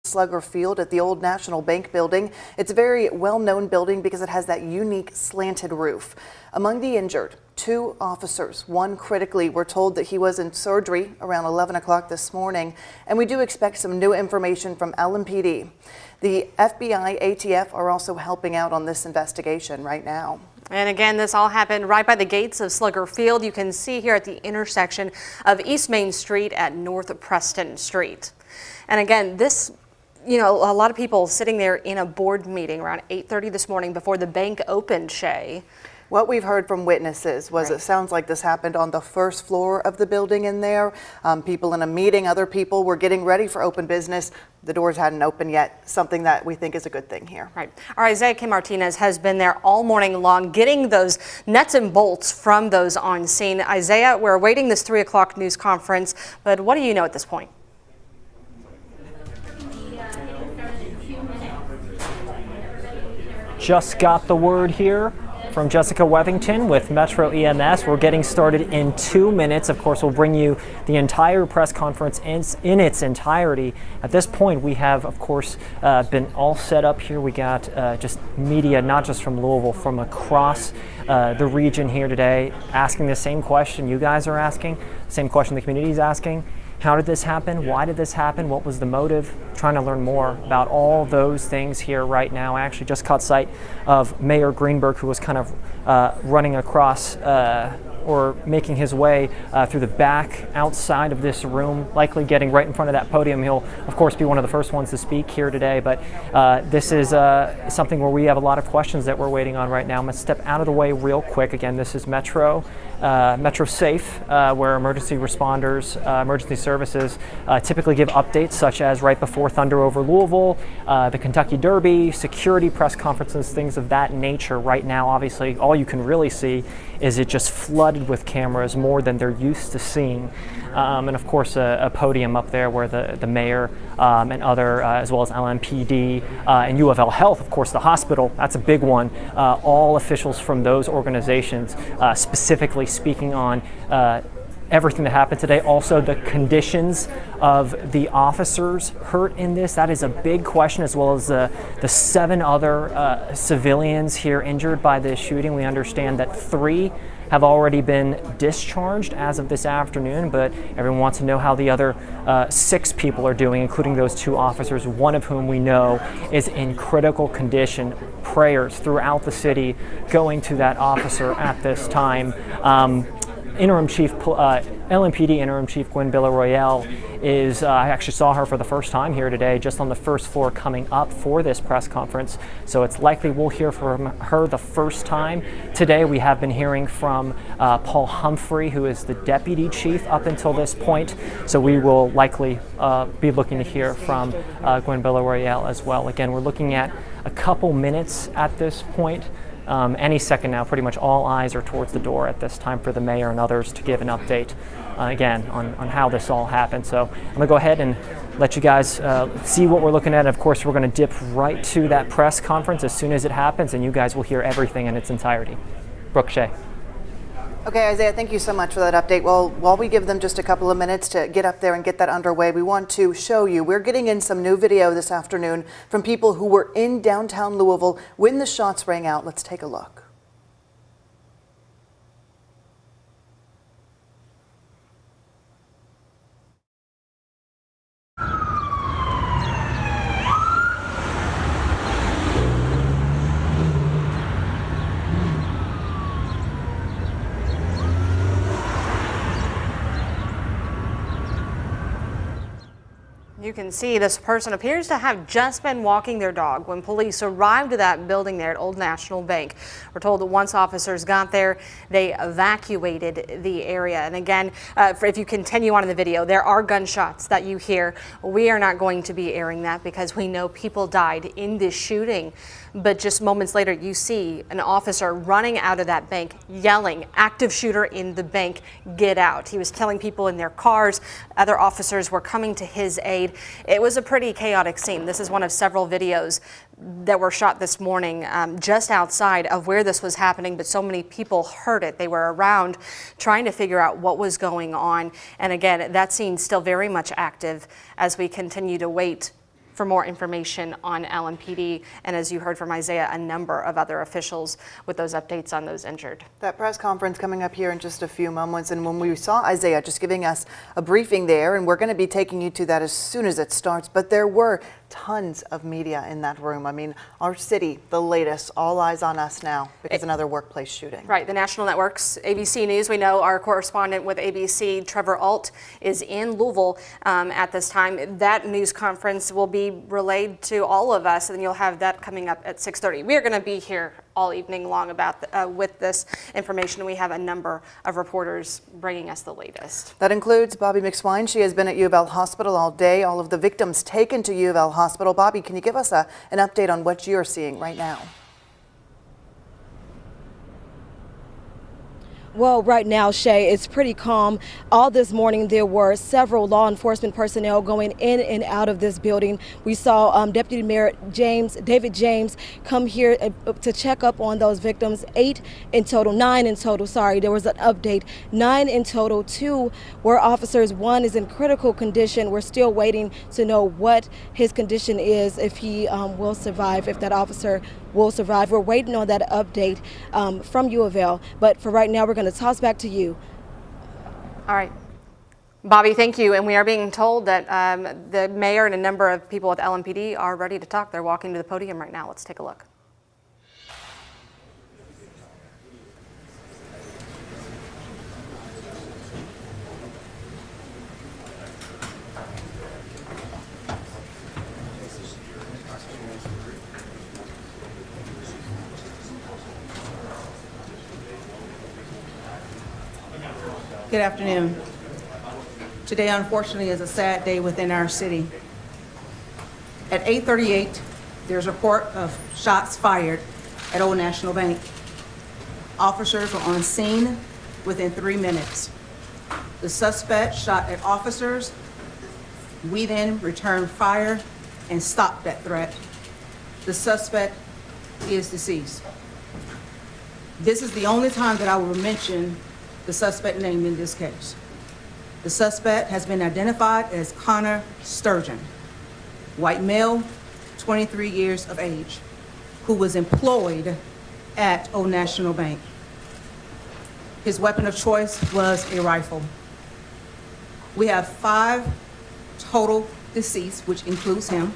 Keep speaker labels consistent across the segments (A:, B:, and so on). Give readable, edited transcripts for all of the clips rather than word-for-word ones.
A: Slugger Field at the old National Bank building. It's a very well-known building because it has that unique slanted roof. Among the injured, 2 officers, one critically. We're told that he was in surgery around 11 o'clock this morning, and we do expect some new information from LMPD. The FBI, ATF are also helping out on this investigation right now.
B: And again, this all happened right by the gates of Slugger Field. You can see here at the intersection of East Main Street at North Preston Street. And again, this, a lot of people sitting there in a board meeting around 8:30 this morning before the bank opened, Shay.
A: What we've heard from witnesses was It sounds like this happened on the first floor of the building in there. People in a meeting, other people were getting ready for open business. The doors hadn't opened yet, something that we think is a good thing here.
B: Right. Our Isaiah K. Martinez has been there all morning long getting those nuts and bolts from those on scene. Isaiah, we're awaiting this 3 o'clock news conference, but what do you know at this point?
C: Just got the word here from Jessica Wethington with Metro EMS. We're getting started in 2 minutes. Of course, we'll bring you the entire press conference in its entirety. At this point, we have, of course, been all set up here. We got just media, not just from Louisville, from across the region here today, asking the same question you guys are asking, the same question the community is asking. How did this happen? Why did this happen? What was the motive? Trying to learn more about all those things here right now. I actually just caught sight of Mayor Greenberg, who was kind of running across or making his way through the back outside of this room, likely getting right in front of that podium. He'll, of course, be one of the first ones to speak here today, but this is something where we have a lot of questions that we're waiting on right now. I'm going to step out of the way real quick. Again, this is Metro Safe, where emergency responders, emergency services typically give updates, such as right before thunder over Louisville, the Kentucky Derby, security press conferences, things of that nature. Right now, obviously, all you can really see is it just flooded with cameras, more than they're used to seeing. And of course, a podium up there where the mayor and other, as well as LMPD and U of L Health, of course, the hospital, that's a big one. All officials from those organizations specifically speaking on everything that happened today. Also, the conditions of the officers hurt in this. That is a big question, as well as the 7 other civilians here injured by this shooting. We understand that 3 have already been discharged as of this afternoon, but everyone wants to know how the other 6 people are doing, including those 2 officers, one of whom we know is in critical condition. Prayers throughout the city going to that officer at this time. LMPD Interim Chief Gwen Royale is, I actually saw her for the first time here today, just on the first floor coming up for this press conference. So it's likely we'll hear from her the first time. Today we have been hearing from Paul Humphrey, who is the deputy chief up until this point. So we will likely be looking to hear from Gwen Royale as well. Again, we're looking at a couple minutes at this point. Any second now, pretty much all eyes are towards the door at this time for the mayor and others to give an update again on how this all happened. So I'm going to go ahead and let you guys see what we're looking at. And of course, we're going to dip right to that press conference as soon as it happens, and you guys will hear everything in its entirety. Brooke, Shay.
A: Okay, Isaiah, thank you so much for that update. Well, while we give them just a couple of minutes to get up there and get that underway, we want to show you, we're getting in some new video this afternoon from people who were in downtown Louisville when the shots rang out. Let's take a look.
B: You can see this person appears to have just been walking their dog when police arrived at that building there at Old National Bank. We're told that once officers got there, they evacuated the area. And again, if you continue on in the video, there are gunshots that you hear. We are not going to be airing that because we know people died in this shooting. But just moments later, you see an officer running out of that bank, yelling, "Active shooter in the bank, get out." He was telling people in their cars. Other officers were coming to his aid. It was a pretty chaotic scene. This is one of several videos that were shot this morning just outside of where this was happening, but so many people heard it. They were around trying to figure out what was going on. And again, that scene's still very much active as we continue to wait for more information on LMPD. And as you heard from Isaiah, a number of other officials with those updates on those injured.
A: That press conference coming up here in just a few moments. And when we saw Isaiah just giving us a briefing there, and we're going to be taking you to that as soon as it starts, but there were tons of media in that room. I mean, our city, the latest, all eyes on us now because another workplace shooting.
B: Right, the national networks, ABC News. We know our correspondent with ABC, Trevor Alt, is in Louisville at this time. That news conference will be relayed to all of us, and you'll have that coming up at 6:30. We are going to be here all evening long about with this information. We have a number of reporters bringing us the latest.
A: That includes Bobby McSwine. She has been at U of L Hospital all day. All of the victims taken to U of L Hospital. Bobby, can you give us an update on what you're seeing right now?
D: Well, right now, Shay, it's pretty calm. All this morning, there were several law enforcement personnel going in and out of this building. We saw Deputy Mayor David James, come here to check up on those victims. 9 in total. Sorry, there was an update. 9 in total. 2 were officers. 1 is in critical condition. We're still waiting to know what his condition is, if he will survive, if that officer will survive. We're waiting on that update from U of L. But for right now, we're going to toss back to you.
B: All right. Bobby, thank you. And we are being told that the mayor and a number of people with LMPD are ready to talk. They're walking to the podium right now. Let's take a look.
E: Good afternoon. Today, unfortunately, is a sad day within our city. At 8:38, there's a report of shots fired at Old National Bank. Officers were on scene within 3 minutes. The suspect shot at officers. We then returned fire and stopped that threat. The suspect is deceased. This is the only time that I will mention the suspect name in this case. The suspect has been identified as Connor Sturgeon, white male, 23 years of age, who was employed at Old National Bank. His weapon of choice was a rifle. We have 5 total deceased, which includes him,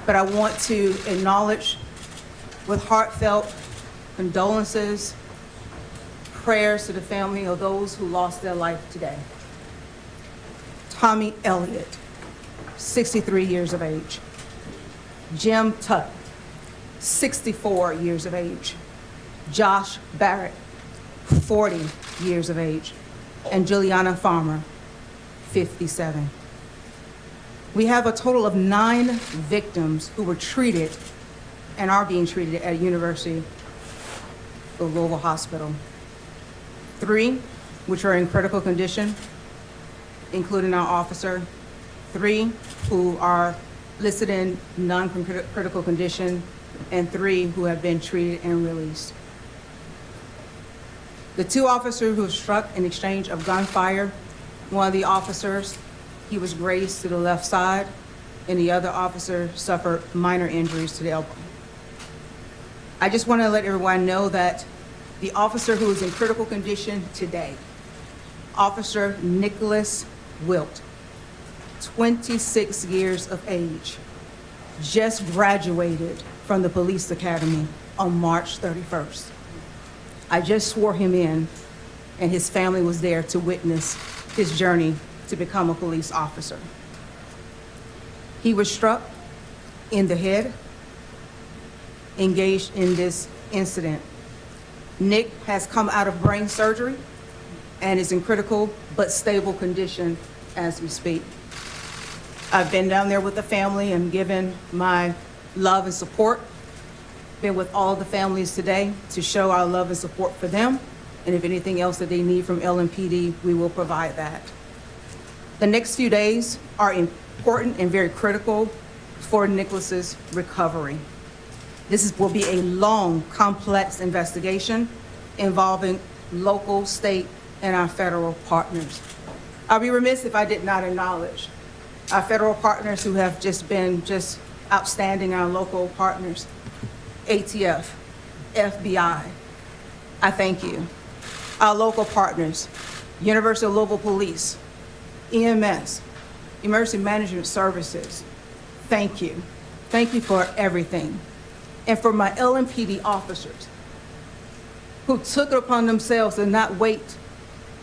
E: but I want to acknowledge with heartfelt condolences, prayers to the family of those who lost their life today. Tommy Elliott, 63 years of age. Jim Tutt, 64 years of age. Josh Barrett, 40 years of age. And Juliana Farmer, 57. We have a total of 9 victims who were treated and are being treated at University of Louisville Hospital. 3, which are in critical condition, including our officer. 3 who are listed in non-critical condition, and 3 who have been treated and released. The 2 officers who were struck in exchange of gunfire, one of the officers, he was grazed to the left side, and the other officer suffered minor injuries to the elbow. I just want to let everyone know that the officer who is in critical condition today, Officer Nicholas Wilt, 26 years of age, just graduated from the police academy on March 31st. I just swore him in, and his family was there to witness his journey to become a police officer. He was struck in the head, engaged in this incident. Nick has come out of brain surgery and is in critical but stable condition as we speak. I've been down there with the family and given my love and support. Been with all the families today to show our love and support for them. And if anything else that they need from LMPD, we will provide that. The next few days are important and very critical for Nicholas's recovery. This will be a long, complex investigation involving local, state, and our federal partners. I'd be remiss if I did not acknowledge our federal partners who have just been outstanding, our local partners, ATF, FBI, I thank you. Our local partners, University of Louisville Police, EMS, Emergency Management Services, thank you. Thank you for everything. And for my LMPD officers who took it upon themselves to not wait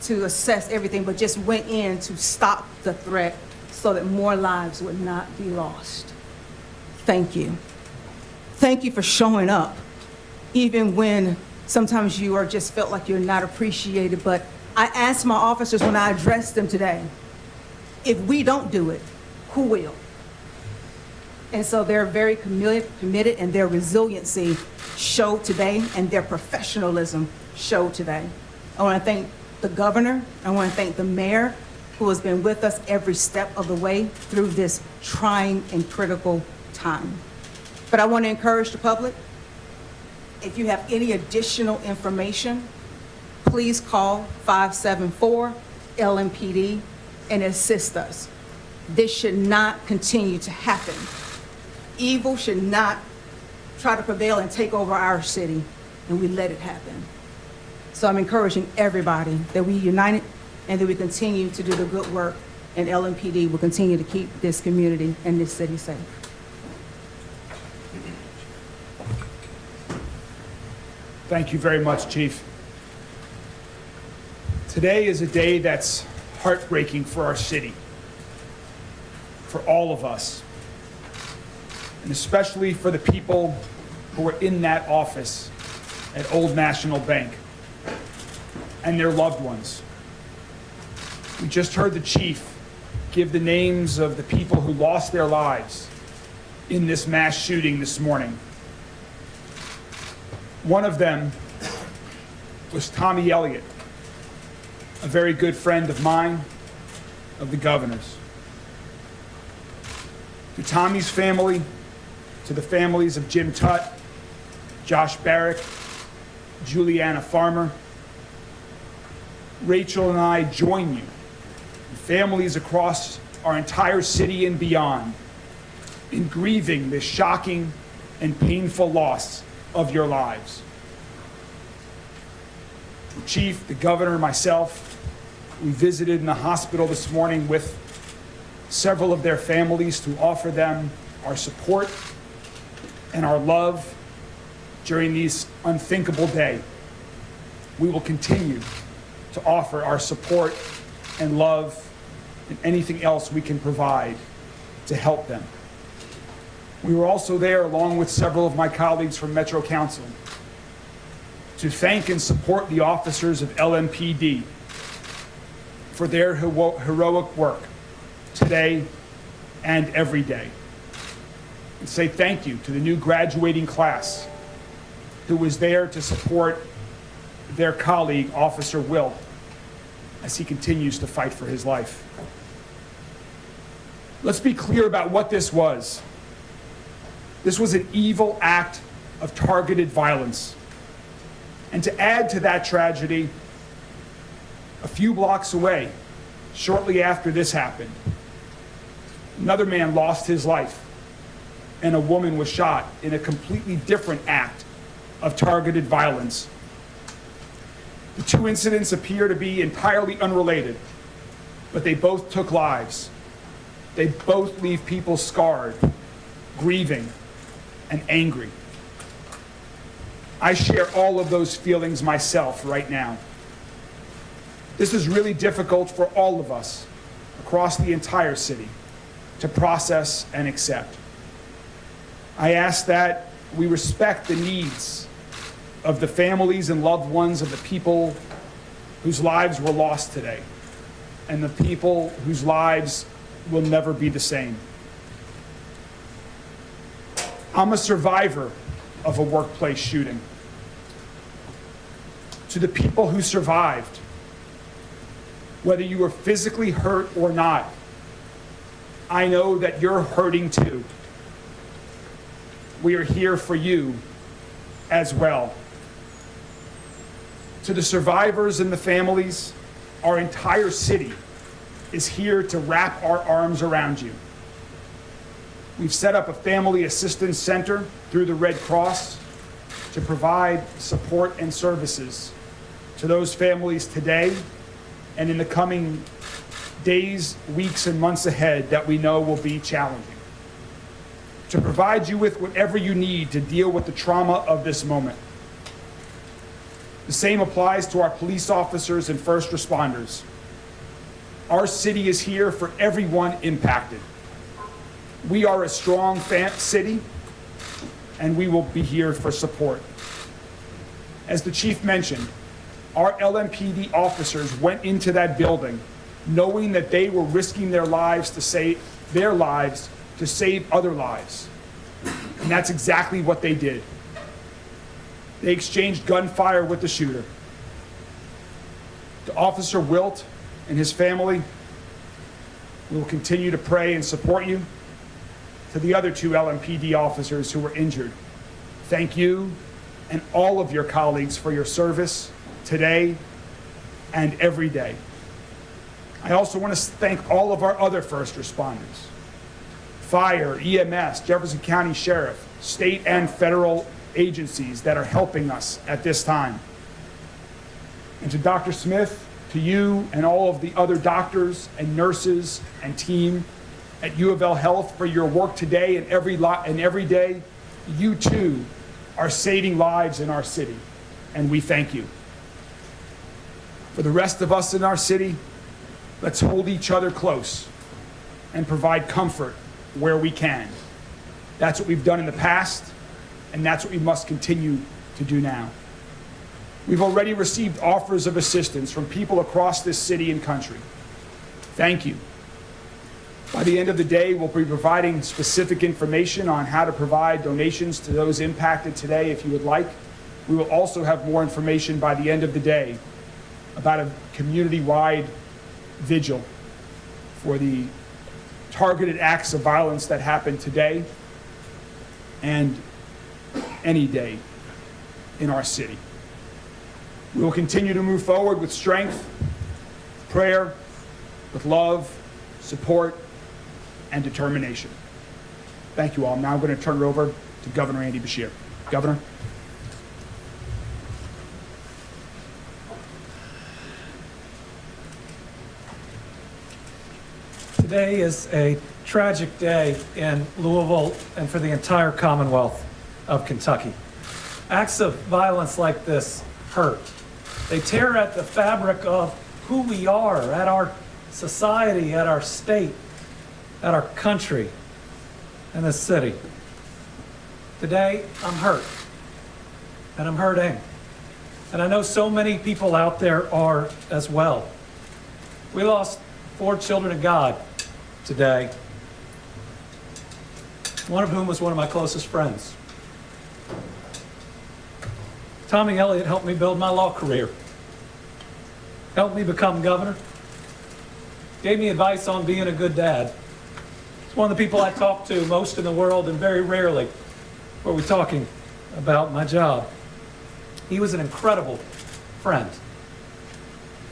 E: to assess everything, but just went in to stop the threat so that more lives would not be lost. Thank you. Thank you for showing up, even when sometimes you are just felt like you're not appreciated. But I asked my officers when I addressed them today, if we don't do it, who will? And so they're very committed, and their resiliency showed today, and their professionalism showed today. I want to thank the governor. I want to thank the mayor, who has been with us every step of the way through this trying and critical time. But I want to encourage the public, if you have any additional information, please call 574-LMPD and assist us. This should not continue to happen. Evil should not try to prevail and take over our city, and we let it happen. So I'm encouraging everybody that we unite and that we continue to do the good work, and LMPD will continue to keep this community and this city safe.
F: Thank you very much, Chief. Today is a day that's heartbreaking for our city, for all of us, and especially for the people who are in that office at Old National Bank and their loved ones. We just heard the chief give the names of the people who lost their lives in this mass shooting this morning. One of them was Tommy Elliott, a very good friend of mine, of the governor's. To Tommy's family, to the families of Jim Tutt, Josh Barrick, Juliana Farmer, Rachel and I join you, and families across our entire city and beyond, in grieving this shocking and painful loss of your lives. The chief, the governor, myself, we visited in the hospital this morning with several of their families to offer them our support and our love during this unthinkable day. We will continue to offer our support and love and anything else we can provide to help them. We were also there, along with several of my colleagues from Metro Council, to thank and support the officers of LMPD for their heroic work today and every day. And say thank you to the new graduating class who was there to support their colleague, Officer Will, as he continues to fight for his life. Let's be clear about what this was. This was an evil act of targeted violence. And to add to that tragedy, a few blocks away, shortly after this happened, another man lost his life, and a woman was shot in a completely different act of targeted violence. The two incidents appear to be entirely unrelated, but they both took lives. They both leave people scarred, grieving, and angry. I share all of those feelings myself right now. This is really difficult for all of us across the entire city to process and accept. I ask that we respect the needs of the families and loved ones of the people whose lives were lost today, and the people whose lives will never be the same. I'm a survivor of a workplace shooting. To the people who survived, whether you were physically hurt or not, I know that you're hurting too. We are here for you as well. To the survivors and the families, our entire city is here to wrap our arms around you. We've set up a family assistance center through the Red Cross to provide support and services to those families today and in the coming days, weeks, and months ahead that we know will be challenging. To provide you with whatever you need to deal with the trauma of this moment. The same applies to our police officers and first responders. Our city is here for everyone impacted. We are a strong city, and we will be here for support. As the chief mentioned, our LMPD officers went into that building knowing that they were risking their lives to save other lives. And that's exactly what they did. They exchanged gunfire with the shooter. To Officer Wilt and his family, we will continue to pray and support you. To the other 2 LMPD officers who were injured, thank you and all of your colleagues for your service today and every day. I also want to thank all of our other first responders, fire, EMS, Jefferson County Sheriff, state and federal agencies that are helping us at this time. And to Dr. Smith, to you and all of the other doctors and nurses and team at U of L Health for your work today and every day, you too are saving lives in our city, and we thank you. For the rest of us in our city, let's hold each other close and provide comfort where we can. That's what we've done in the past, and that's what we must continue to do now. We've already received offers of assistance from people across this city and country. Thank you. By the end of the day, we'll be providing specific information on how to provide donations to those impacted today if you would like. We will also have more information by the end of the day about a community-wide vigil for the targeted acts of violence that happened today and any day in our city. We will continue to move forward with strength, prayer, with love, support, and determination. Thank you all. Now I'm going to turn it over to Governor Andy Beshear. Governor.
G: Today is a tragic day in Louisville and for the entire Commonwealth of Kentucky. Acts of violence like this hurt. They tear at the fabric of who we are, at our society, at our state, at our country, and this city. Today, I'm hurt, and I'm hurting. And I know so many people out there are as well. We lost 4 children of God today, one of whom was one of my closest friends. Tommy Elliott helped me build my law career, helped me become governor, gave me advice on being a good dad. He's one of the people I talk to most in the world, and very rarely were we talking about my job. He was an incredible friend.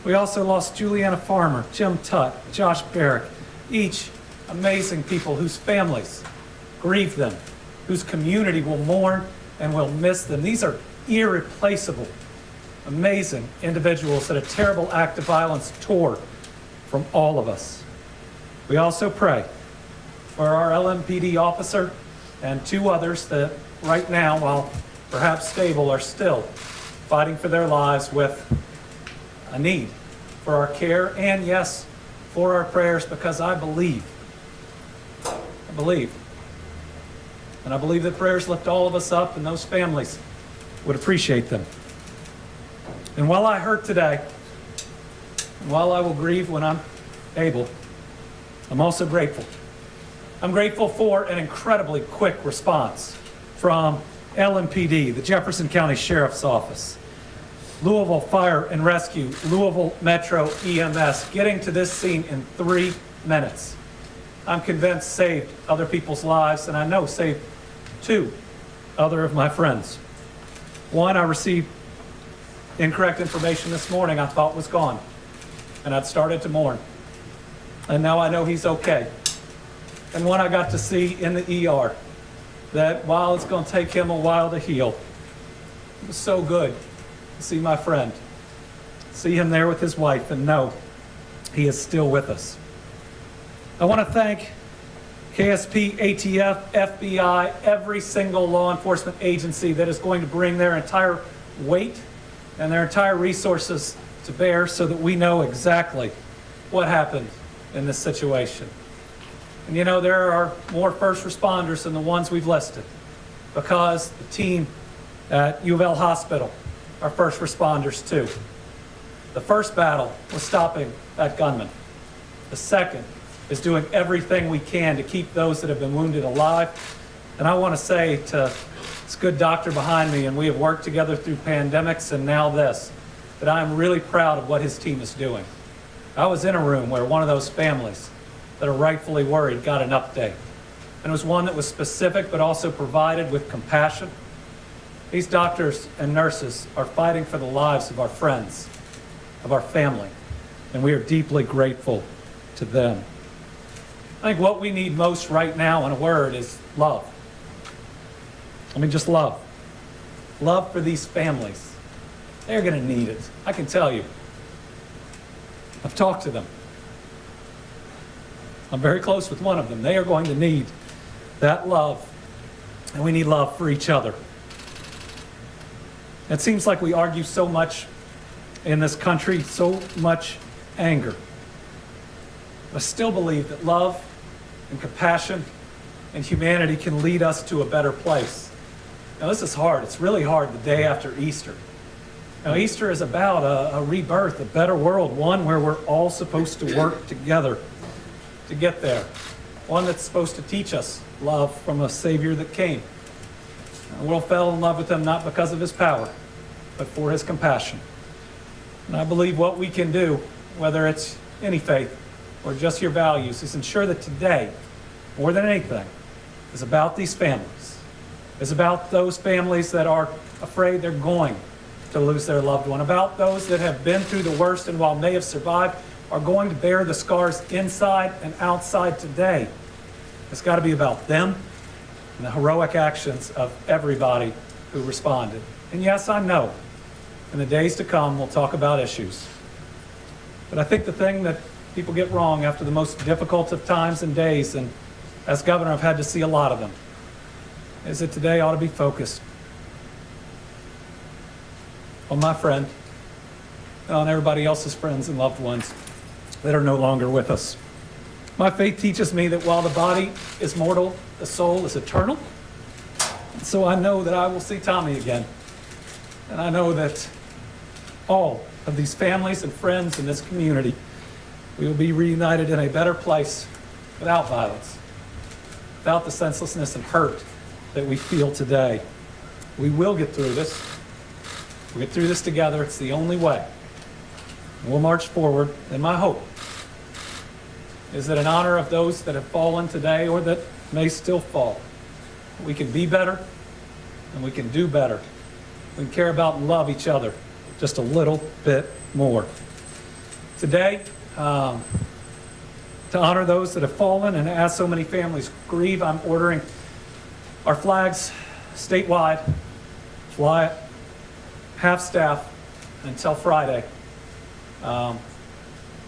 G: We also lost Juliana Farmer, Jim Tutt, Josh Barrick, each amazing people whose families grieve them, whose community will mourn and will miss them. These are irreplaceable, amazing individuals that a terrible act of violence tore from all of us. We also pray for our LMPD officer and 2 others that right now, while perhaps stable, are still fighting for their lives with a need for our care and, yes, for our prayers, because I believe, and I believe that prayers lift all of us up, and those families would appreciate them. And while I hurt today, and while I will grieve when I'm able, I'm also grateful. I'm grateful for an incredibly quick response from LMPD, the Jefferson County Sheriff's Office, Louisville Fire and Rescue, Louisville Metro EMS, getting to this scene in 3 minutes. I'm convinced saved other people's lives, and I know saved 2 other of my friends. One, I received incorrect information this morning I thought was gone, and I'd started to mourn. and now I know he's okay. And one I got to see in the ER, that while it's going to take him a while to heal, it was so good to see my friend, see him there with his wife, and know he is still with us. I want to thank KSP, ATF, FBI, every single law enforcement agency that is going to bring their entire weight and their entire resources to bear so that we know exactly what happened in this situation. And you know, there are more first responders than the ones we've listed, because the team at U of L Hospital are first responders too. The first battle was stopping that gunman. The second is doing everything we can to keep those that have been wounded alive. And I want to say to this good doctor behind me, and we have worked together through pandemics and now this, that I am really proud of what his team is doing. I was in a room where one of those families that are rightfully worried got an update. And it was one that was specific but also provided with compassion. These doctors and nurses are fighting for the lives of our friends, of our family, and we are deeply grateful to them. I think what we need most right now, in a word, is love. I mean, just love. Love for these families. They're going to need it. I can tell you. I've talked to them. I'm very close with one of them. They are going to need that love, and we need love for each other. It seems like we argue so much in this country, so much anger. But I still believe that love and compassion and humanity can lead us to a better place. Now, this is hard. It's really hard the day after Easter. Now, Easter is about a rebirth, a better world, one where we're all supposed to work together to get there. One that's supposed to teach us love from a Savior that came. The world fell in love with him not because of his power, but for his compassion. And I believe what we can do, whether it's any faith or just your values, is ensure that today, more than anything, is about these families. Is about those families that are afraid they're going to lose their loved one, about those that have been through the worst and while may have survived, are going to bear the scars inside and outside today. It's got to be about them and the heroic actions of everybody who responded. And yes, I know, in the days to come, we'll talk about issues. But I think the thing that people get wrong after the most difficult of times and days, and as governor, I've had to see a lot of them, is that today ought to be focused on my friend and on everybody else's friends and loved ones that are no longer with us. My faith teaches me that while the body is mortal, the soul is eternal. And so I know that I will see Tommy again. And I know that all of these families and friends in this community, we will be reunited in a better place without violence, without the senselessness and hurt that we feel today. We will get through this. We'll get through this together. It's the only way. And we'll march forward. And my hope is that in honor of those that have fallen today or that may still fall, we can be better and we can do better. We can care about and love each other just a little bit more. Today, to honor those that have fallen and as so many families grieve, I'm ordering our flags statewide, fly at half staff until Friday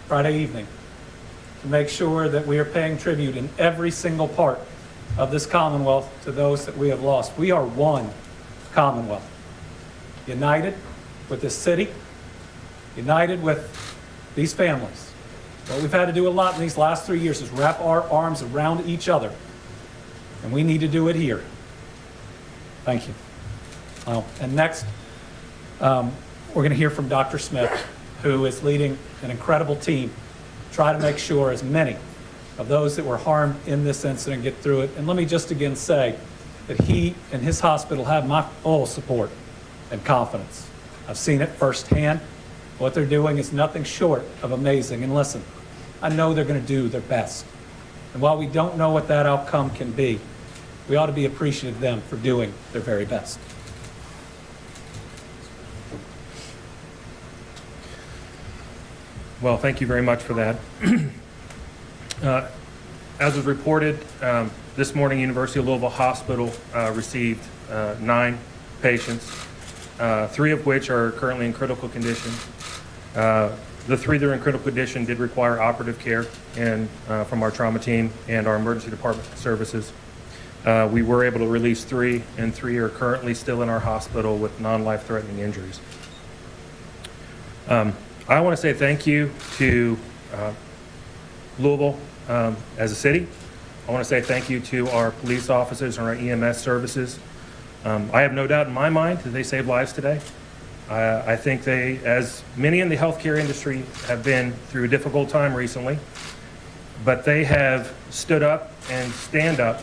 G: evening, to make sure that we are paying tribute in every single part of this Commonwealth to those that we have lost. We are one Commonwealth, united with this city, united with these families. What we've had to do a lot in these last 3 years is wrap our arms around each other, and we need to do it here. Thank you. And next, we're going to hear from Dr. Smith, who is leading an incredible team to try to make sure as many of those that were harmed in this incident get through it. And let me just again say that he and his hospital have my full support and confidence. I've seen it firsthand. What they're doing is nothing short of amazing. And listen, I know they're going to do their best. And while we don't know what that outcome can be, we ought to be appreciative of them for doing their very best.
H: Well, thank you very much for that. As was reported, this morning, University of Louisville Hospital received 9 patients, 3 of which are currently in critical condition. The 3 that are in critical condition did require operative care and from our trauma team and our emergency department services. We were able to release 3, and 3 are currently still in our hospital with non-life-threatening injuries. I want to say thank you to Louisville as a city. I want to say thank you to our police officers and our EMS services. I have no doubt in my mind that they saved lives today. I think they, as many in the healthcare industry, have been through a difficult time recently, but they have stood up and stand up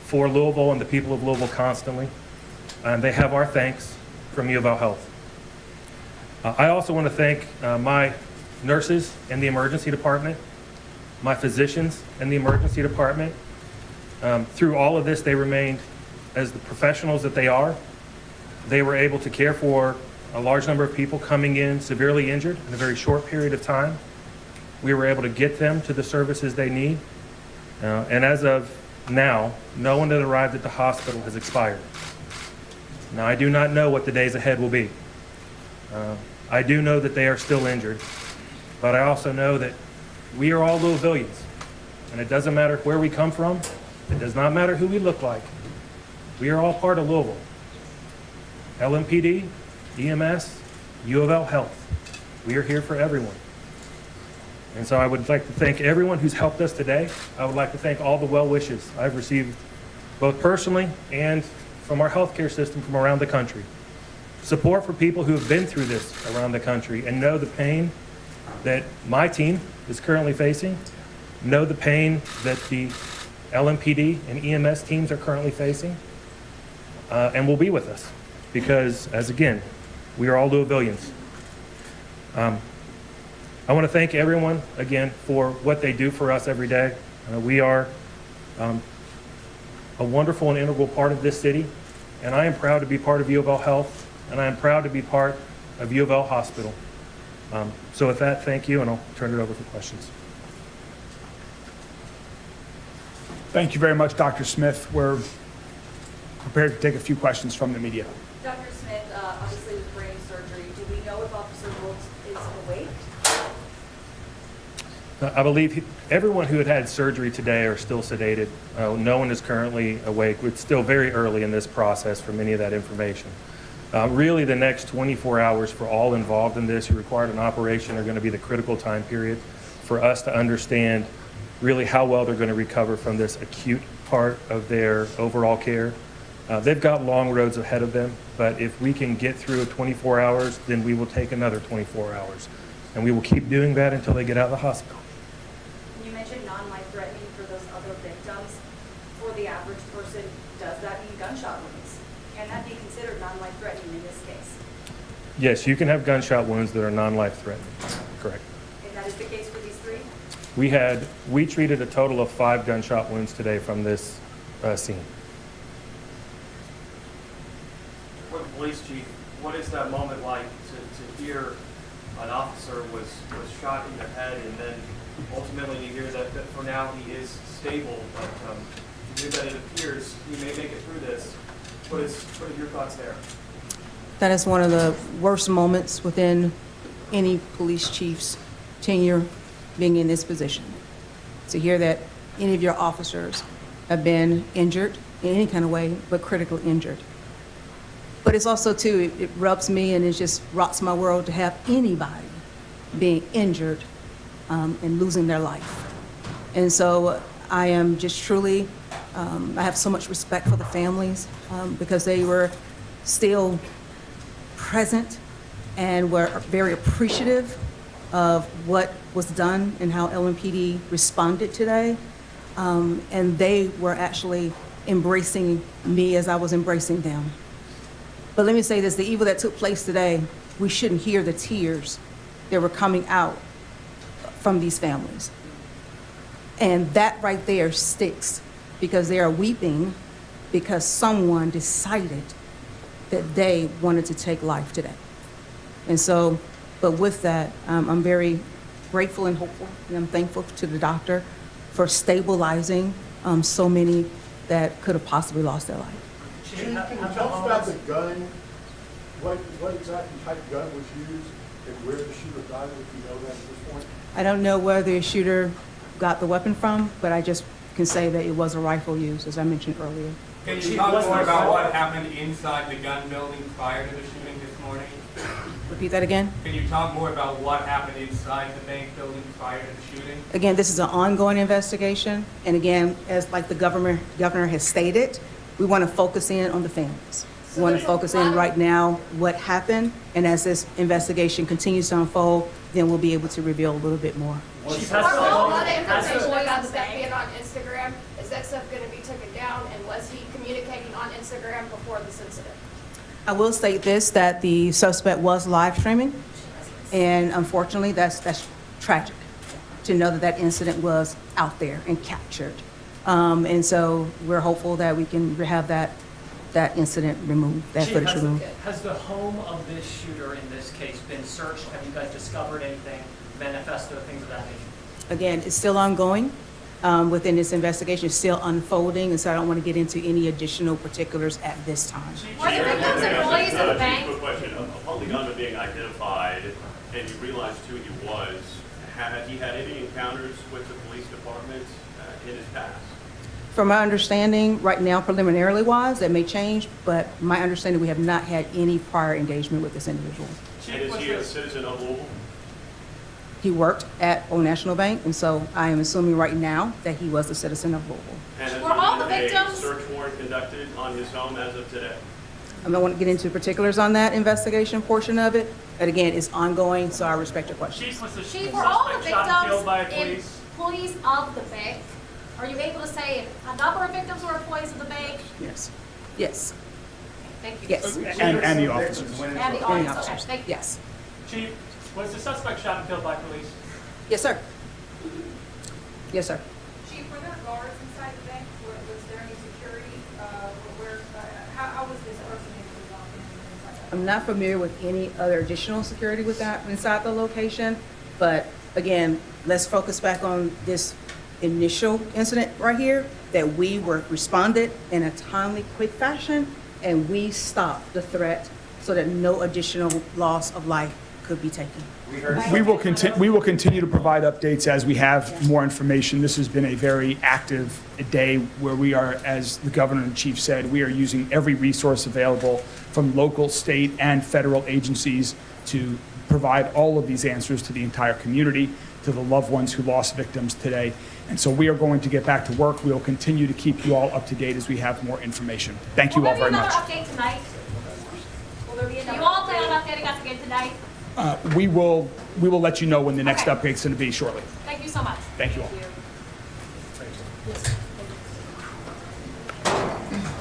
H: for Louisville and the people of Louisville constantly. And they have our thanks from U of L Health. I also want to thank my nurses in the emergency department, my physicians in the emergency department. Through all of this, they remained as the professionals that they are. They were able to care for a large number of people coming in severely injured in a very short period of time. We were able to get them to the services they need. And as of now, no one that arrived at the hospital has expired. Now, I do not know what the days ahead will be. I do know that they are still injured, but I also know that we are all Louisvillians, and it doesn't matter where we come from. It does not matter who we look like. We are all part of Louisville. LMPD, EMS, U of L Health. We are here for everyone. And so I would like to thank everyone who's helped us today. I would like to thank all the well wishes I've received, both personally and from our healthcare system from around the country. Support for people who have been through this around the country and know the pain that my team is currently facing, know the pain that the LMPD and EMS teams are currently facing, and will be with us because, as again, we are all Louisvillians. I want to thank everyone again for what they do for us every day. We are a wonderful and integral part of this city, and I am proud to be part of U of L Health, and I am proud to be part of U of L Hospital. So with that, thank you, and I'll turn it over for questions.
F: Thank you very much, Dr. Smith. We're prepared to take a few questions from the media.
I: Dr. Smith, obviously with brain surgery, do we know if Officer Wiltz is awake?
H: I believe everyone who had surgery today are still sedated. No one is currently awake. It's still very early in this process for many of that information. Really, the next 24 hours for all involved in this who required an operation are going to be the critical time period for us to understand really how well they're going to recover from this acute part of their overall care. They've got long roads ahead of them, but if we can get through 24 hours, then we will take another 24 hours. And we will keep doing that until they get out of the hospital.
I: You mentioned non-life-threatening for those other victims. For the average person, does that mean gunshot wounds? Can that be considered non-life-threatening in this case?
H: Yes, you can have gunshot wounds that are non-life-threatening. Correct.
I: And that is the case for these 3?
H: We treated a total of 5 gunshot wounds today from this scene.
J: For the police chief, what is that moment like to hear an officer was shot in the head, and then ultimately you hear that for now he is stable, but you hear that it appears he may make it through this. What are your thoughts there?
E: That is one of the worst moments within any police chief's tenure being in this position. To hear that any of your officers have been injured in any kind of way, but critically injured. But it's also, too, it rubs me and it just rots my world to have anybody being injured and losing their life. And so I am just truly, I have so much respect for the families because they were still present and were very appreciative of what was done and how LMPD responded today. And they were actually embracing me as I was embracing them. But let me say this, the evil that took place today, we shouldn't hear the tears that were coming out from these families. And that right there sticks because they are weeping because someone decided that they wanted to take life today. And so, but with that, I'm very grateful and hopeful, and I'm thankful to the doctor for stabilizing so many that could have possibly lost their life.
K: Can you tell us about the gun? What exactly type of gun was used and where the shooter got it, if you know that at this point?
E: I don't know where the shooter got the weapon from, but I just can say that it was a rifle used, as I mentioned earlier.
L: Can you talk more about what happened inside the gun building prior to the shooting this morning?
E: Repeat that again?
L: Can you talk more about what happened inside the bank building prior to the shooting?
E: Again, this is an ongoing investigation, and again, as like the governor has stated, we want to focus in on the families. We want to focus in right now what happened, and as this investigation continues to unfold, then we'll be able to reveal a little bit more.
M: For all of the information about stuff being on Instagram, is that stuff going to be taken down, and was he communicating on Instagram before this incident?
E: I will state this, that the suspect was live streaming, and unfortunately, that's tragic to know that that incident was out there and captured. And so we're hopeful that we can have that incident removed, that
C: Chief,
E: footage removed.
C: has the home of this shooter in this case been searched? Have you guys discovered anything, manifesto, things of that nature?
E: Again, it's still ongoing within this investigation. It's still unfolding, and so I don't want to get into any additional particulars at this time.
M: Were the victims employees of the bank?
N: Quick question. Upon the gunman being identified and you realized who he was, had he had any encounters with the police department in his past?
E: From my understanding, right now, preliminarily wise, that may change, but my understanding, we have not had any prior engagement with this individual.
N: And is he a citizen of Louisville?
E: He worked at Old National Bank, and so I am assuming right now that he was a citizen of Louisville.
N: And has
M: Were all the
N: there been a
M: victims-
N: search warrant conducted on his home as of today?
E: I don't want to get into particulars on that investigation portion of it, but again, it's ongoing, so I respect your question.
M: Chief, were all the victims employees of the bank? Are you able to say if a number of victims were employees of the bank?
E: Yes. Yes.
M: Thank you.
E: Yes.
F: And the officers.
M: And the
E: Any
M: audience, okay,
E: officers.
M: thank you.
E: Yes.
G: Chief, was the suspect shot and killed by police?
E: Yes, sir. Yes, sir.
I: Chief, were there guards inside the bank? Was there any security? How was this person able to walk in inside that?
E: I'm not familiar with any other additional security with that inside the location, but again, let's focus back on this initial incident right here, that we responded in a timely, quick fashion, and we stopped the threat so that no additional loss of life could be taken.
F: We will continue to provide updates as we have more information. This has been a very active day where we are, as the governor and chief said, we are using every resource available from local, state, and federal agencies to provide all of these answers to the entire community, to the loved ones who lost victims today. And so we are going to get back to work. We will continue to keep you all up to date as we have more information. Thank you all very much.
M: Will there be another update tonight? Will there be another? You all plan on updating us again tonight?
F: We will let you know when the next update's going to be shortly.
M: Thank you so much.
F: Thank you all.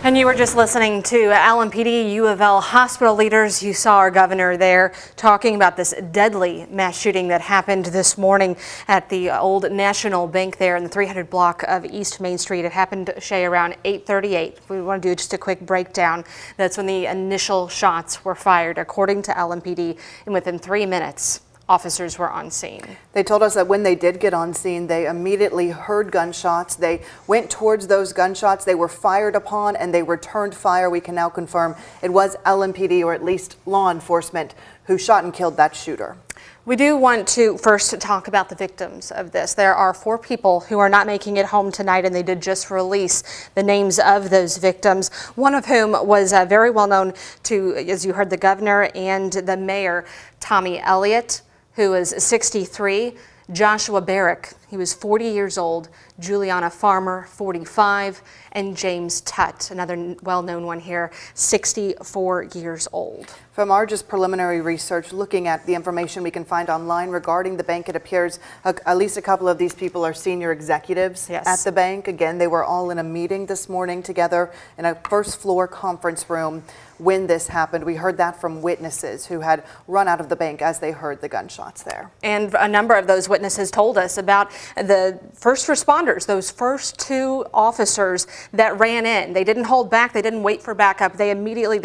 B: And you were just listening to LMPD U of L hospital leaders. You saw our governor there talking about this deadly mass shooting that happened this morning at the Old National Bank there in the 300 block of East Main Street. It happened, Shay, around 8:38. We want to do just a quick breakdown. That's when the initial shots were fired, according to LMPD, and within 3 minutes, officers were on scene.
A: They told us that when they did get on scene, they immediately heard gunshots. They went towards those gunshots. They were fired upon and they returned fire. We can now confirm it was LMPD, or at least law enforcement, who shot and killed that shooter.
B: We do want to first talk about the victims of this. There are 4 people who are not making it home tonight, and they did just release the names of those victims, one of whom was very well known to, as you heard, the governor and the mayor, Tommy Elliott, who was 63, Joshua Barrick, he was 40 years old, Juliana Farmer, 45, and James Tutt, another well-known one here, 64 years old.
A: From our just preliminary research, looking at the information we can find online regarding the bank, it appears at least a couple of these people are senior executives at the bank. Again, they were all in a meeting this morning together in a first floor conference room when this happened. We heard that from witnesses who had run out of the bank as they heard the gunshots there.
B: And a number of those witnesses told us about the first responders, those first two officers that ran in, they didn't hold back, they didn't wait for backup. They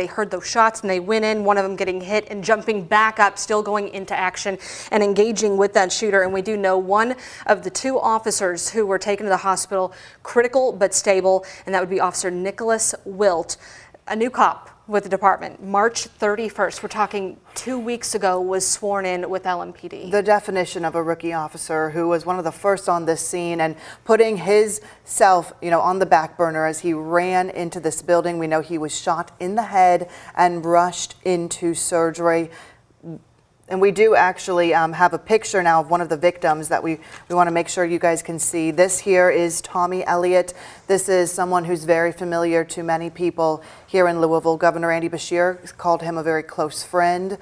B: heard those shots and they went in, one of them getting hit and jumping back up, still going into action and engaging with that shooter. And we do know one of the two officers who were taken to the hospital, critical but stable, and that would be Officer Nicholas Wilt, a new cop with the department. March 31st, we're talking 2 weeks ago, was sworn in with LMPD.
A: The definition of a rookie officer who was one of the first on this scene and putting his self, on the back burner as he ran into this building. We know he was shot in the head and rushed into surgery. And we do actually have a picture now of one of the victims that we want to make sure you guys can see. This here is Tommy Elliott. This is someone who's very familiar to many people here in Louisville. Governor Andy Beshear called him a very close friend.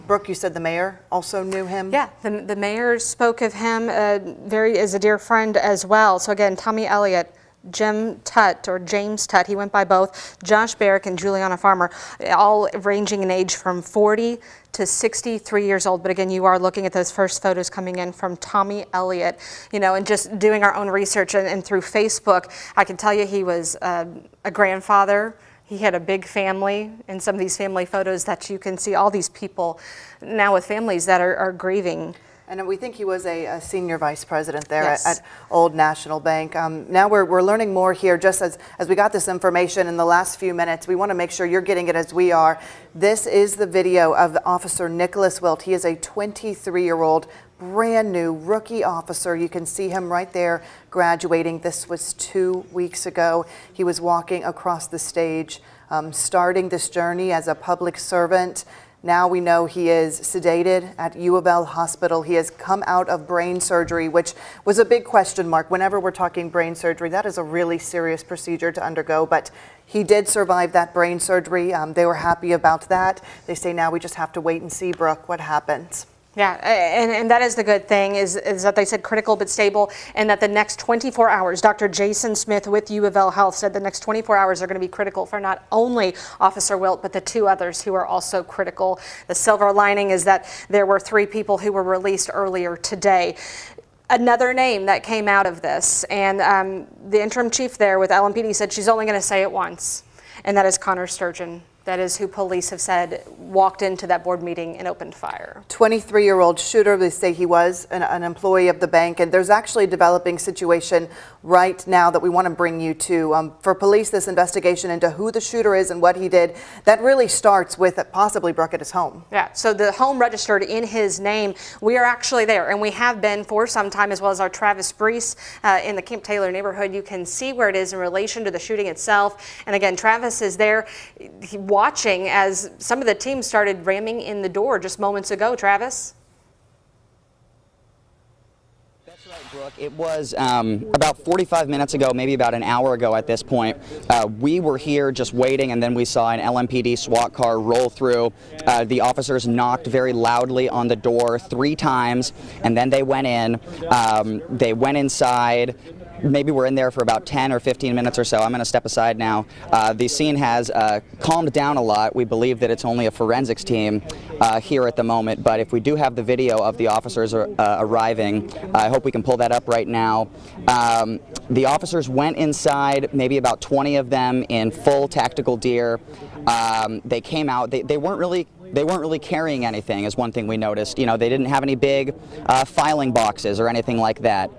A: Brooke, you said the mayor also knew him?
B: Yeah, the mayor spoke of him as a dear friend as well. So again, Tommy Elliott, Jim Tutt, or James Tutt, he went by both, Josh Barrick and Juliana Farmer, all ranging in age from 40 to 63 years old. But again, you are looking at those first photos coming in from Tommy Elliott, and just doing our own research and through Facebook, I can tell you he was a grandfather. He had a big family. In some of these family photos that you can see, all these people now with families that are grieving.
A: And we think he was a senior vice president there
B: Yes.
A: at Old National Bank. Now we're learning more here just as we got this information in the last few minutes. We want to make sure you're getting it as we are. This is the video of Officer Nicholas Wilt. He is a 23-year-old brand new rookie officer. You can see him right there graduating. This was 2 weeks ago. He was walking across the stage, starting this journey as a public servant. Now we know he is sedated at Louisville Hospital. He has come out of brain surgery, which was a big question mark. Whenever we're talking brain surgery, that is a really serious procedure to undergo, but he did survive that brain surgery. They were happy about that. They say now we just have to wait and see, Brooke, what happens.
B: Yeah, and that is the good thing is that they said critical but stable, and that the next 24 hours, Dr. Jason Smith with Louisville Health said the next 24 hours are going to be critical for not only Officer Wilt, but the two others who are also critical. The silver lining is that there were 3 people who were released earlier today. Another name that came out of this, and the interim chief there with LMPD said she's only going to say it once, and that is Connor Sturgeon. That is who police have said walked into that board meeting and opened fire.
A: 23-year-old shooter. They say he was an employee of the bank, and there's actually a developing situation right now that we want to bring you to. For police, this investigation into who the shooter is and what he did, that really starts with possibly Brooke at his home.
B: Yeah, so the home registered in his name. We are actually there, and we have been for some time, as well as our Travis Brees in the Camp Taylor neighborhood. You can see where it is in relation to the shooting itself. And again, Travis is there watching as some of the teams started ramming in the door just moments ago. Travis?
O: That's right, Brooke. It was about 45 minutes ago, maybe about an hour ago at this point. We were here just waiting, and then we saw an LMPD SWAT car roll through. The officers knocked very loudly on the door 3 times, and then they went in. They went inside. Maybe we're in there for about 10 or 15 minutes or so. I'm going to step aside now. The scene has calmed down a lot. We believe that it's only a forensics team here at the moment, but if we do have the video of the officers arriving, I hope we can pull that up right now. The officers went inside, maybe about 20 of them in full tactical gear. They came out. They weren't really carrying anything, is one thing we noticed. They didn't have any big filing boxes or anything like that.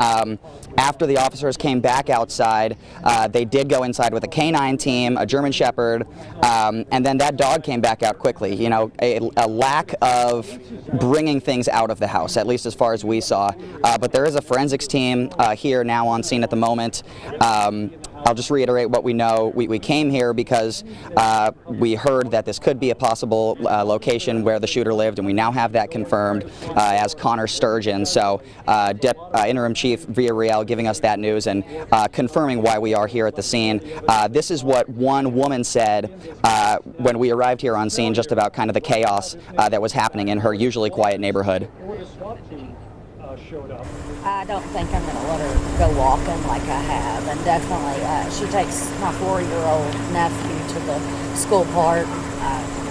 O: After the officers came back outside, they did go inside with a canine team, a German Shepherd, and then that dog came back out quickly. A lack of bringing things out of the house, at least as far as we saw. But there is a forensics team here now on scene at the moment. I'll just reiterate what we know. We came here because we heard that this could be a possible location where the shooter lived, and we now have that confirmed as Connor Sturgeon. So Interim Chief Villarreal giving us that news and confirming why we are here at the scene. This is what one woman said when we arrived here on scene, just about kind of the chaos that was happening in her usually quiet neighborhood.
P: I don't think I'm going to let her go walking like I have, and definitely she takes my 4-year-old nephew to the school park.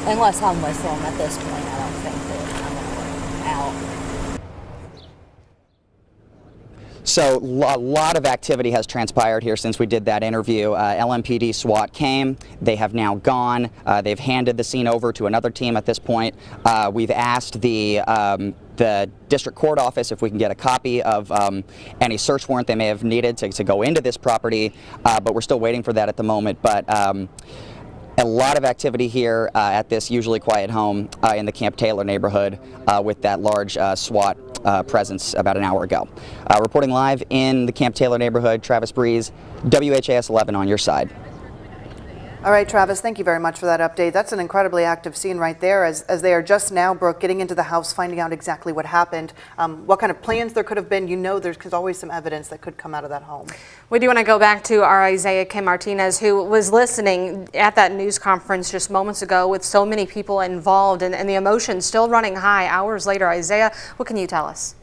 P: Unless I'm with them at this point, I don't think that I'm going to let him out.
O: So a lot of activity has transpired here since we did that interview. LMPD SWAT came. They have now gone. They've handed the scene over to another team at this point. We've asked the district court office if we can get a copy of any search warrant they may have needed to go into this property, but we're still waiting for that at the moment. But a lot of activity here at this usually quiet home in the Camp Taylor neighborhood with that large SWAT presence about an hour ago. Reporting live in the Camp Taylor neighborhood, Travis Breeze, WHAS 11 on your side.
A: All right, Travis, thank you very much for that update. That's an incredibly active scene right there as they are just now, Brooke, getting into the house, finding out exactly what happened, what kind of plans there could have been. You know, there's always some evidence that could come out of that home.
B: We do want to go back to our Isaiah Kim Martinez, who was listening at that news conference just moments ago with so many people involved and the emotion still running high hours later. Isaiah, what can you tell us?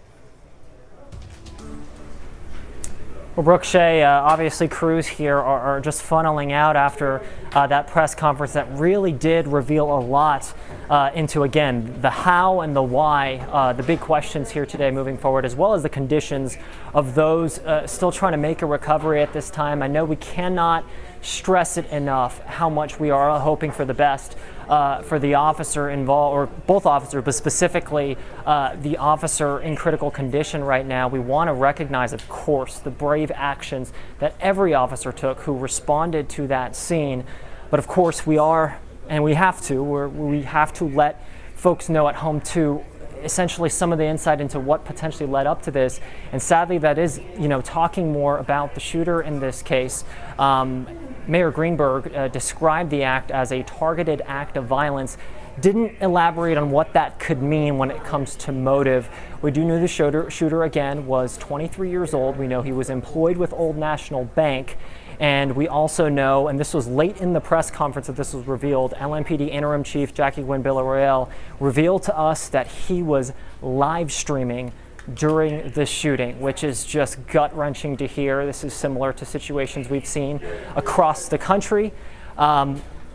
C: Well, Brooke, Shea, obviously crews here are just funneling out after that press conference that really did reveal a lot into, again, the how and the why, the big questions here today moving forward, as well as the conditions of those still trying to make a recovery at this time. I know we cannot stress it enough how much we are hoping for the best for the officer involved, or both officers, but specifically the officer in critical condition right now. We want to recognize, of course, the brave actions that every officer took who responded to that scene. But of course, we have to let folks know at home too, essentially some of the insight into what potentially led up to this. And sadly, that is, talking more about the shooter in this case. Mayor Greenberg described the act as a targeted act of violence, didn't elaborate on what that could mean when it comes to motive. We do know the shooter again was 23 years old. We know he was employed with Old National Bank. And we also know, and this was late in the press conference that this was revealed, LMPD Interim Chief Jackie Gwen Villarreal revealed to us that he was live streaming during the shooting, which is just gut-wrenching to hear. This is similar to situations we've seen across the country.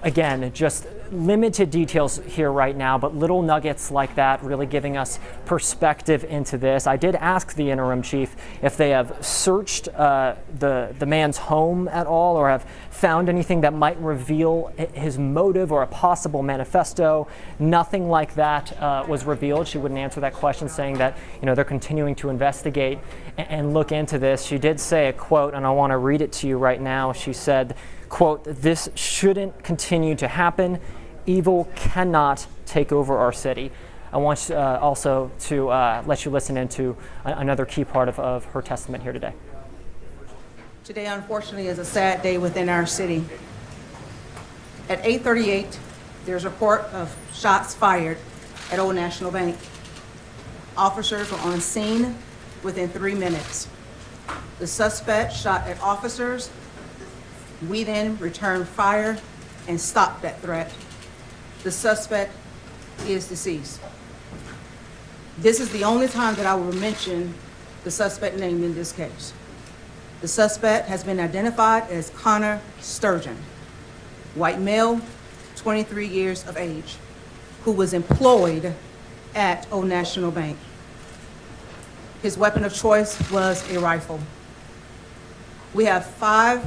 C: Again, just limited details here right now, but little nuggets like that really giving us perspective into this. I did ask the interim chief if they have searched the man's home at all or have found anything that might reveal his motive or a possible manifesto. Nothing like that was revealed. She wouldn't answer that question, saying that they're continuing to investigate and look into this. She did say a quote, and I want to read it to you right now. She said, quote, "This shouldn't continue to happen. Evil cannot take over our city." I want also to let you listen into another key part of her testament here today.
E: Today, unfortunately, is a sad day within our city. At 8:38, there's a report of shots fired at Old National Bank. Officers were on scene within 3 minutes. The suspect shot at officers. We then returned fire and stopped that threat. The suspect is deceased. This is the only time that I will mention the suspect name in this case. The suspect has been identified as Connor Sturgeon, white male, 23 years of age, who was employed at Old National Bank. His weapon of choice was a rifle. We have 5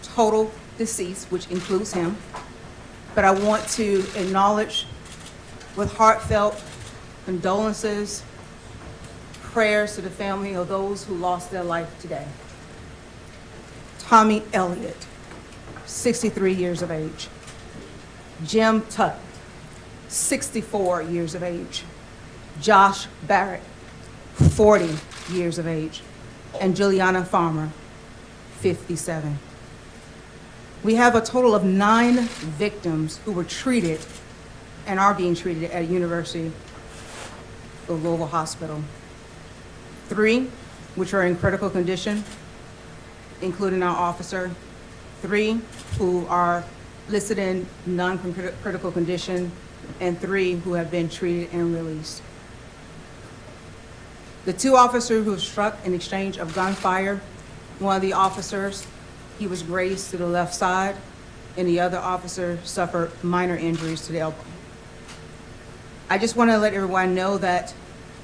E: total deceased, which includes him, but I want to acknowledge with heartfelt condolences, prayers to the family of those who lost their life today. Tommy Elliott, 63 years of age. Jim Tutt, 64 years of age. Josh Barrett, 40 years of age. And Juliana Farmer, 57. We have a total of 9 victims who were treated and are being treated at University of Louisville Hospital. 3 which are in critical condition, including our officer. 3 who are listed in non-critical condition, and 3 who have been treated and released. The 2 officers who were struck in exchange of gunfire, one of the officers, he was grazed to the left side, and the other officer suffered minor injuries to the elbow. I just want to let everyone know that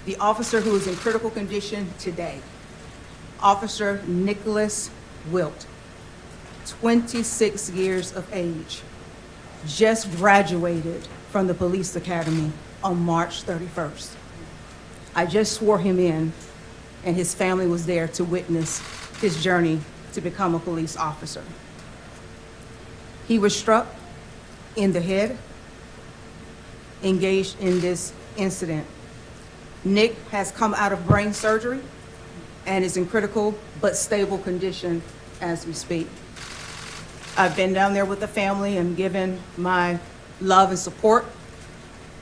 E: the officer who is in critical condition today Officer Nicholas Wilt, 26 years of age, just graduated from the police academy on March 31st. I just swore him in, and his family was there to witness his journey to become a police officer. He was struck in the head, engaged in this incident. Nick has come out of brain surgery and is in critical but stable condition as we speak. I've been down there with the family and given my love and support.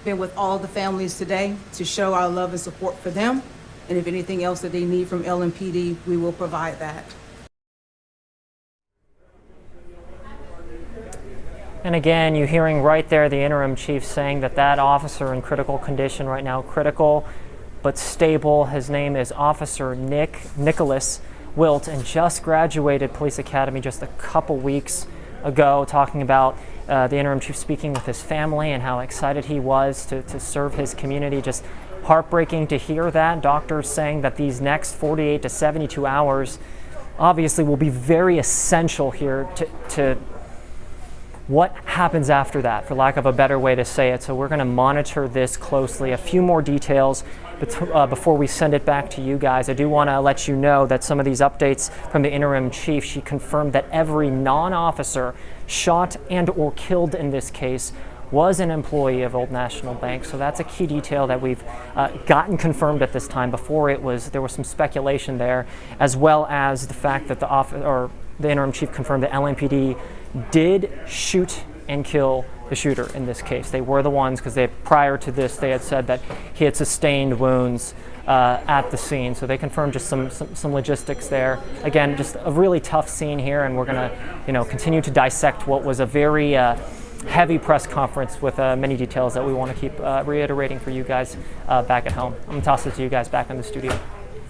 E: Been with all the families today to show our love and support for them. And if anything else that they need from LMPD, we will provide that.
C: And again, you're hearing right there the interim chief saying that that officer in critical condition right now, critical but stable. His name is Officer Nicholas Wilt, and just graduated police academy just a couple weeks ago, talking about the interim chief speaking with his family and how excited he was to serve his community. Just heartbreaking to hear that. Doctors saying that these next 48 to 72 hours obviously will be very essential here to what happens after that, for lack of a better way to say it. So we're going to monitor this closely. A few more details before we send it back to you guys. I do want to let you know that some of these updates from the interim chief, she confirmed that every non-officer shot and or killed in this case was an employee of Old National Bank. So that's a key detail that we've gotten confirmed at this time. Before there was some speculation there, as well as the fact that the interim chief confirmed that LMPD did shoot and kill the shooter in this case. They were the ones, because prior to this they had said that he had sustained wounds at the scene. So they confirmed just some logistics there. Again, just a really tough scene here, and we're going to continue to dissect what was a very heavy press conference with many details that we want to keep reiterating for you guys back at home. I'm going to toss it to you guys back in the studio.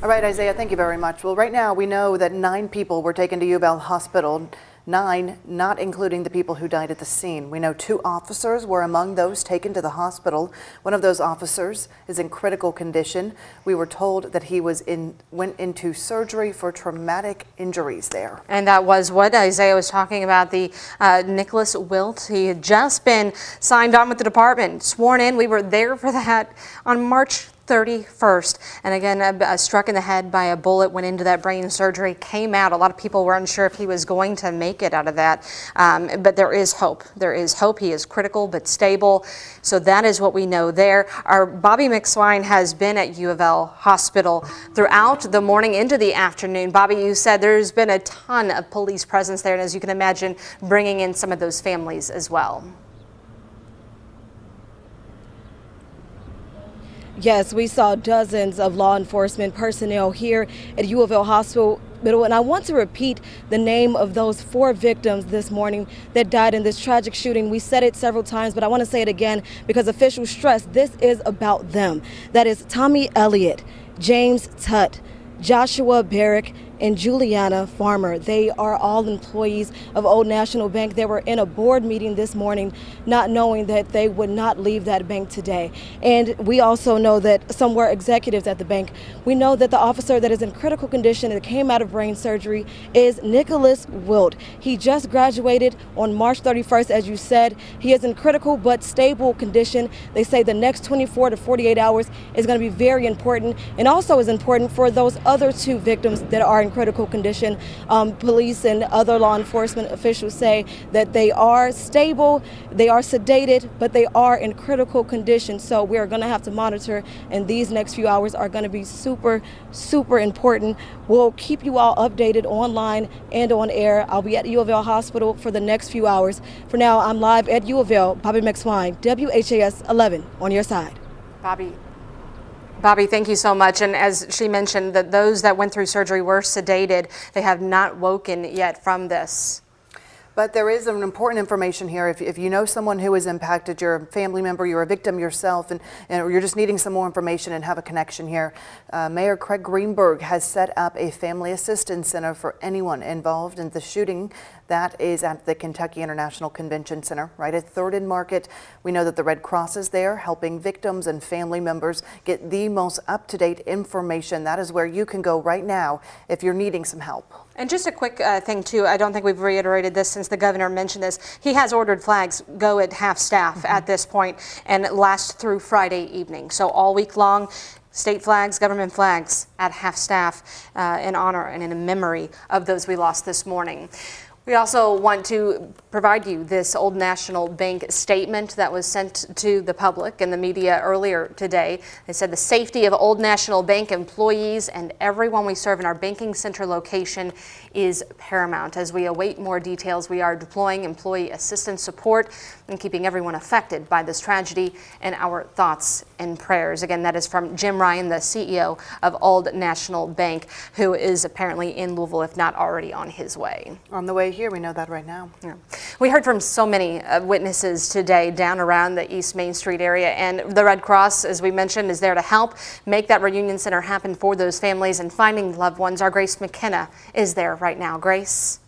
A: All right, Isaiah, thank you very much. Well, right now we know that 9 people were taken to U of L Hospital. 9, not including the people who died at the scene. We know 2 officers were among those taken to the hospital. One of those officers is in critical condition. We were told that he went into surgery for traumatic injuries there.
B: And that was what Isaiah was talking about, the Nicholas Wilt. He had just been signed on with the department, sworn in. We were there for that on March 31st. And again, struck in the head by a bullet, went into that brain surgery, came out. A lot of people were unsure if he was going to make it out of that. But there is hope. There is hope. He is critical but stable. So that is what we know there. Our Bobby McSwine has been at U of L Hospital throughout the morning into the afternoon. Bobby, you said there's been a ton of police presence there, and as you can imagine, bringing in some of those families as well.
D: Yes, we saw dozens of law enforcement personnel here at U of L Hospital. And I want to repeat the name of those 4 victims this morning that died in this tragic shooting. We said it several times, but I want to say it again because officials stress this is about them. That is Tommy Elliott, James Tutt, Joshua Barrick, and Juliana Farmer. They are all employees of Old National Bank. They were in a board meeting this morning, not knowing that they would not leave that bank today. And we also know that some were executives at the bank. We know that the officer that is in critical condition that came out of brain surgery is Nicholas Wilt. He just graduated on March 31st, as you said. He is in critical but stable condition. They say the next 24 to 48 hours is going to be very important, and also is important for those other 2 victims that are in critical condition. Police and other law enforcement officials say that they are stable, they are sedated, but they are in critical condition. So we are going to have to monitor, and these next few hours are going to be super, super important. We'll keep you all updated online and on air. I'll be at U of L Hospital for the next few hours. For now, I'm live at U of L. Bobby McSwine, WHAS 11, on your side.
B: Bobby, thank you so much. And as she mentioned, that those that went through surgery were sedated. They have not woken yet from this.
A: But there is an important information here. If you know someone who is impacted, you're a family member, you're a victim yourself, and you're just needing some more information and have a connection here, Mayor Craig Greenberg has set up a family assistance center for anyone involved in the shooting That is at the Kentucky International Convention Center, right at 3rd and Market. We know that the Red Cross is there helping victims and family members get the most up-to-date information. That is where you can go right now if you're needing some help.
B: And just a quick thing, too. I don't think we've reiterated this since the governor mentioned this. He has ordered flags go at half-staff at this point and last through Friday evening. So all week long, state flags, government flags at half-staff in honor and in memory of those we lost this morning. We also want to provide you this Old National Bank statement that was sent to the public and the media earlier today. They said the safety of Old National Bank employees and everyone we serve in our banking center location is paramount. As we await more details, we are deploying employee assistance support and keeping everyone affected by this tragedy in our thoughts and prayers. Again, that is from Jim Ryan, the CEO of Old National Bank, who is apparently in Louisville, if not already on his way.
A: On the way here, we know that right now.
B: Yeah. We heard from so many witnesses today down around the East Main Street area, and the Red Cross, as we mentioned, is there to help make that reunion center happen for those families and finding loved ones. Our Grace McKenna is there right now. Grace?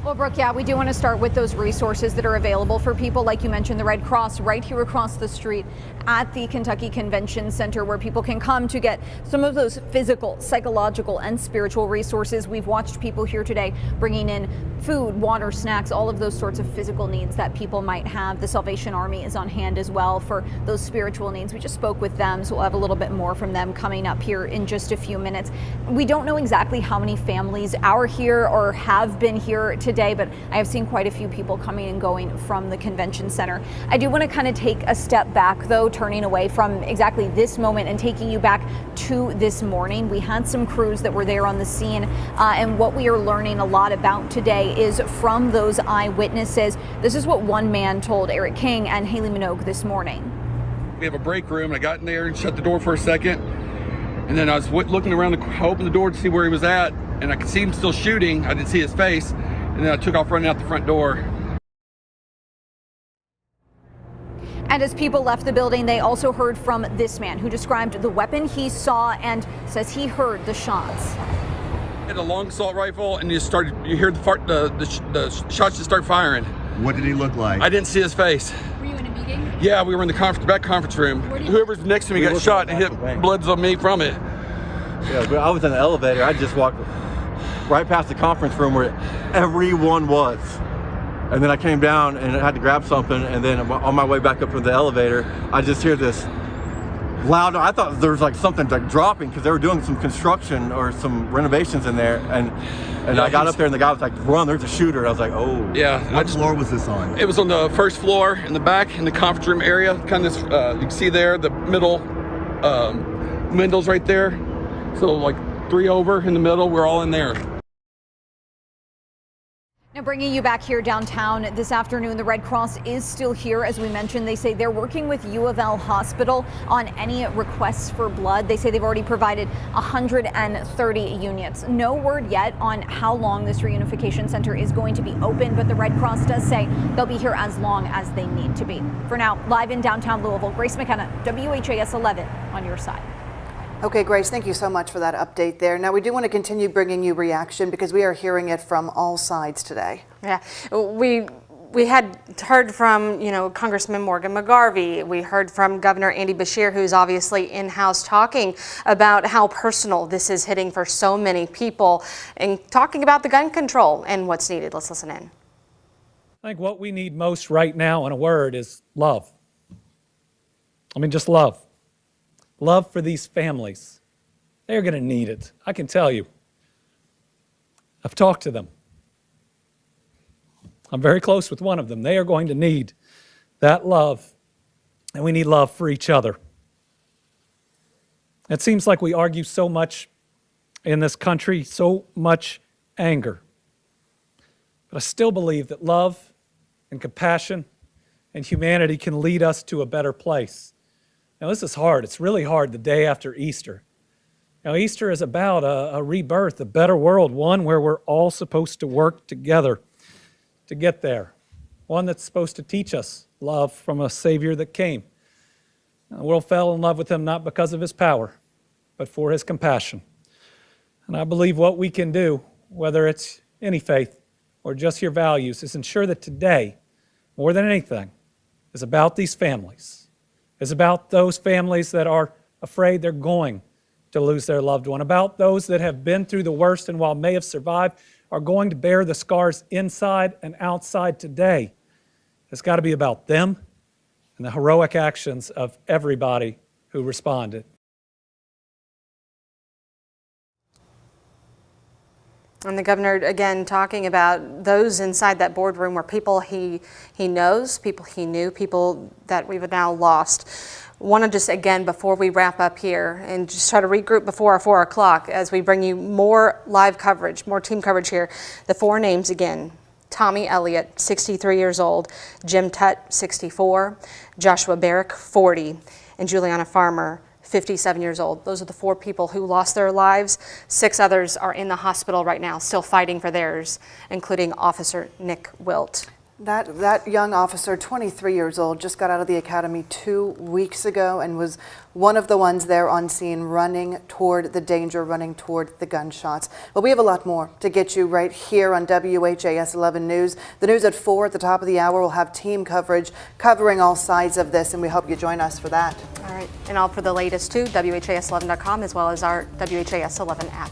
Q: Well, Brooke, yeah, we do want to start with those resources that are available for people, like you mentioned, the Red Cross right here across the street at the Kentucky Convention Center, where people can come to get some of those physical, psychological, and spiritual resources. We've watched people here today bringing in food, water, snacks, all of those sorts of physical needs that people might have. The Salvation Army is on hand as well for those spiritual needs. We just spoke with them, so we'll have a little bit more from them coming up here in just a few minutes. We don't know exactly how many families are here or have been here today, but I have seen quite a few people coming and going from the convention center. I do want to kind of take a step back, though, turning away from exactly this moment and taking you back to this morning. We had some crews that were there on the scene, and what we are learning a lot about today is from those eyewitnesses. This is what one man told Eric King and Haley Minogue this morning.
R: We have a break room, and I got in there and shut the door for a second, and then I was looking around, I opened the door to see where he was at, and I could see him still shooting. I didn't see his face, and then I took off running out the front door.
Q: And as people left the building, they also heard from this man who described the weapon he saw and says he heard the shots.
R: He had a long assault rifle, and you hear the shots just start firing.
K: What did he look like?
R: I didn't see his face.
M: Were you in a meeting?
R: Yeah, we were in the back conference room. Whoever's next to me got shot and hit bloods on me from it.
S: Yeah, but I was in the elevator. I just walked right past the conference room where everyone was. And then I came down and I had to grab something, and then on my way back up from the elevator, I just hear this loud. I thought there was like something like dropping because they were doing some construction or some renovations in there, and
R: Yeah,
S: I got up there and the guy was like, "Run! There's a shooter!" And I was like, "Oh."
R: Yeah.
K: What floor was this on?
R: It was on the first floor in the back in the conference room area. Kind of, you can see there the middle windows right there. So like 3 over in the middle. We're all in there.
Q: Now, bringing you back here downtown this afternoon, the Red Cross is still here. As we mentioned, they say they're working with U of L Hospital on any requests for blood. They say they've already provided 130 units. No word yet on how long this reunification center is going to be open, but the Red Cross does say they'll be here as long as they need to be. For now, live in downtown Louisville, Grace McKenna, WHAS 11 on your side.
A: Okay, Grace, thank you so much for that update there. Now, we do want to continue bringing you reaction because we are hearing it from all sides today.
B: Yeah, we had heard from, Congressman Morgan McGarvey. We heard from Governor Andy Beshear, who's obviously in-house, talking about how personal this is hitting for so many people and talking about the gun control and what's needed. Let's listen in.
G: I think what we need most right now, in a word, is love. I mean, just love. Love for these families. They're going to need it. I can tell you. I've talked to them. I'm very close with one of them. They are going to need that love, and we need love for each other. It seems like we argue so much in this country, so much anger. But I still believe that love and compassion and humanity can lead us to a better place. Now, this is hard. It's really hard the day after Easter. Now, Easter is about a rebirth, a better world, one where we're all supposed to work together to get there, one that's supposed to teach us love from a Savior that came. Now, the world fell in love with him not because of his power, but for his compassion. And I believe what we can do, whether it's any faith, or just your values is ensure that today, more than anything, is about these families. Is about those families that are afraid they're going to lose their loved one, about those that have been through the worst and while may have survived, are going to bear the scars inside and outside today. It's got to be about them and the heroic actions of everybody who responded.
B: And the governor, again, talking about those inside that boardroom were people he knows, people he knew, people that we've now lost. Want to just, again, before we wrap up here and just try to regroup before our 4 o'clock as we bring you more live coverage, more team coverage here. The 4 names again: Tommy Elliott, 63 years old, Jim Tutt, 64, Joshua Barrick, 40, and Juliana Farmer, 57 years old. Those are the 4 people who lost their lives. 6 others are in the hospital right now, still fighting for theirs, including Officer Nick Wilt.
A: That young officer, 23 years old, just got out of the academy 2 weeks ago and was one of the ones there on scene running toward the danger, running toward the gunshots. But we have a lot more to get you right here on WHAS 11 News. The news at 4 at the top of the hour will have team coverage covering all sides of this, and we hope you join us for that.
B: All right, and all for the latest too, WHAS11.com as well as our WHAS 11 app.